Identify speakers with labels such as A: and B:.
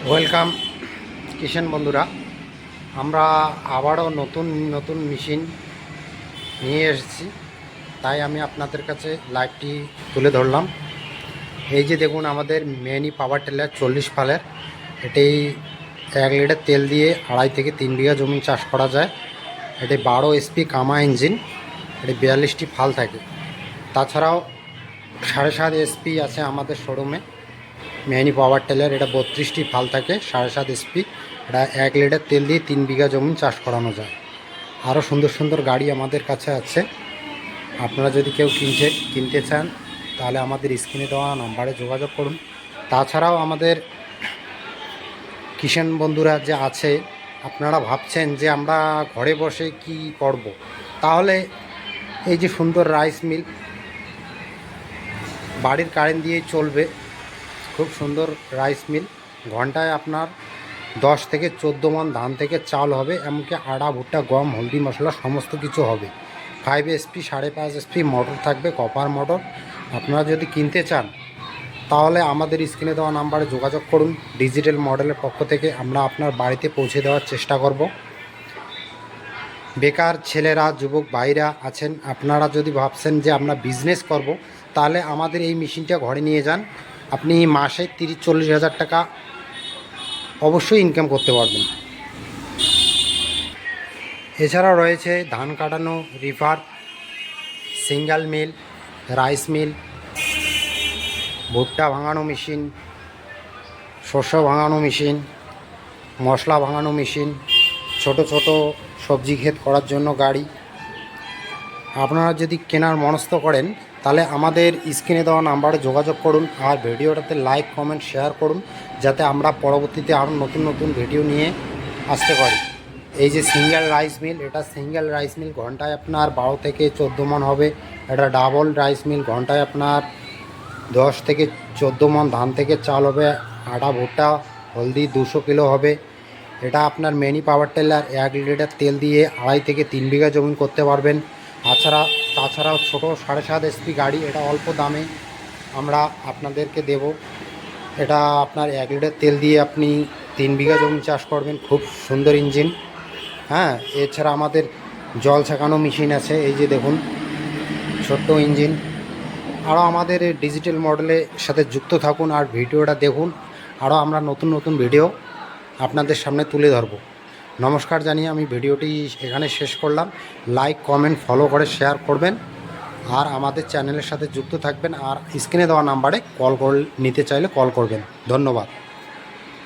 A: Welcome কিষাণ বন্ধুরা। আমরা আবারও নতুন নতুন মেশিন নিয়ে এসেছি, তাই আমি আপনাদের কাছে লাইভটি তুলে ধরলাম। এই যে দেখুন, আমাদের মিনি পাওয়ার টিলার 40 ফালের, এটি 1 লিটার তেল দিয়ে 2.5 থেকে 3 বিঘা জমি চাষ করা যায়। এটি 12 এসপি কামা ইঞ্জিন, এটি 42টি ফাল থাকে। তাছাড়াও 7.5 এসপি আছে আমাদের শোরুমে। মিনি পাওয়ার টিলার, এটা 32টি ফাল থাকে, 7.5 এসপি। এটা 1 লিটার তেল দিয়ে 3 বিঘা জমি চাষ করানো যায়। আরও সুন্দর সুন্দর গাড়ি আমাদের কাছে আছে। আপনারা যদি কেউ কিনতে চান তাহলে আমাদের স্ক্রিনে দেওয়া নাম্বারে যোগাযোগ করুন। তাছাড়াও আমাদের কিষাণ বন্ধুরা যে আছে, আপনারা ভাবছেন যে আমরা ঘরে বসে কি করব, তাহলে এই যে সুন্দর রাইস মিল, বাড়ির কারেন্ট দিয়েই চলবে, খুব সুন্দর রাইস মিল। ঘন্টায় আপনার 10 থেকে 14 মণ ধান থেকে চাল হবে, এমনকি আটা, ভুট্টা, গম, হলদি, মশলা সমস্ত কিছু হবে। 5 এসপি 5.5 এসপি মোটর থাকবে, কপার মোটর। আপনারা যদি কিনতে চান তাহলে আমাদের স্ক্রিনে দেওয়া নাম্বারে যোগাযোগ করুন। ডিজিটাল মডেলের পক্ষ থেকে আমরা আপনার বাড়িতে পৌঁছে দেওয়ার চেষ্টা করব। বেকার ছেলেরা, যুবক ভাইরা আছেন, আপনারা যদি ভাবছেন যে আমরা বিজনেস করব, তাহলে আমাদের এই মেশিনটা ঘরে নিয়ে যান। আপনি মাসে 30-40 হাজার টাকা অবশ্যই ইনকাম করতে পারবেন। এছাড়াও রয়েছে ধান কাটানো রিভার, সিঙ্গেল মিল, রাইস মিল, ভুট্টা ভাঙানো মেশিন, শস্য ভাঙানো মেশিন, মশলা ভাঙানো মেশিন, ছোট ছোট সবজি ক্ষেত করার জন্য গাড়ি। আপনারা যদি কেনার মনস্থ করেন তাহলে আমাদের স্ক্রিনে দেওয়া নাম্বারে যোগাযোগ করুন, আর ভিডিওটাতে লাইক, কমেন্ট, শেয়ার করুন, যাতে আমরা পরবর্তীতে আরও নতুন নতুন ভিডিও নিয়ে আসতে পারি। এই যে সিঙ্গেল রাইস মিল, এটা সিঙ্গেল রাইস মিল, ঘন্টায় আপনার 12 থেকে 14 মণ হবে। এটা ডাবল রাইস মিল, ঘন্টায় আপনার 10 থেকে 14 মণ ধান থেকে চাল হবে, আটা, ভুট্টা, হলদি 200 কিলো হবে। এটা আপনার মিনি পাওয়ার টিলার, 1 লিটার তেল দিয়ে 2.5 থেকে 3 বিঘা জমি করতে পারবেন। তাছাড়াও ছোটো 7.5 এসপি গাড়ি, এটা অল্প দামে আমরা আপনাদেরকে দেব। এটা আপনার 1 লিটার তেল দিয়ে আপনি 3 বিঘা জমি চাষ করবেন, খুব সুন্দর ইঞ্জিন। হ্যাঁ, এছাড়া আমাদের জল ছেঁকানো মেশিন আছে, এই যে দেখুন, ছোট্ট ইঞ্জিন। আরও আমাদের ডিজিটাল মডেলের সাথে যুক্ত থাকুন আর ভিডিওটা দেখুন। আরও আমরা নতুন নতুন ভিডিও আপনাদের সামনে তুলে ধরব। নমস্কার জানিয়ে আমি ভিডিওটি এখানে শেষ করলাম। লাইক, কমেন্ট, ফলো করে শেয়ার করবেন, আর আমাদের চ্যানেলের সাথে যুক্ত থাকবেন। আর স্ক্রিনে দেওয়া নাম্বারে কল নিতে চাইলে কল করবেন। ধন্যবাদ।